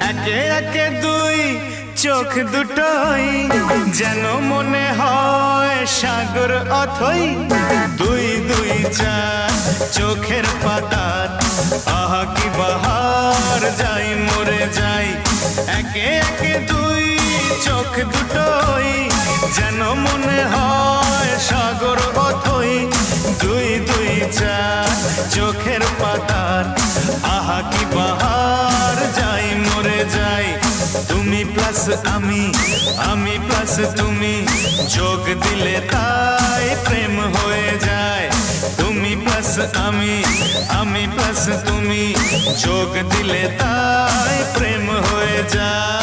একে একে দুই চোখ দুটোই যেন মনে হয় সাগর অথই। দুই দুই চার চোখের পাতার আহা কি বাহার, যাই মরে যাই। একে একে দুই চোখ দুটোই যেন মনে হয় সাগর অথই। দুই দুই চার চোখের পাতার আহা কি বাহার, যাই মরে যাই। তুমি প্লাস আমি, আমি প্লাস তুমি, যোগ দিলে তাই প্রেম হয়ে যায়। তুমি প্লাস আমি, আমি প্লাস তুমি, যোগ দিলে তাই প্রেম হয়ে যায়।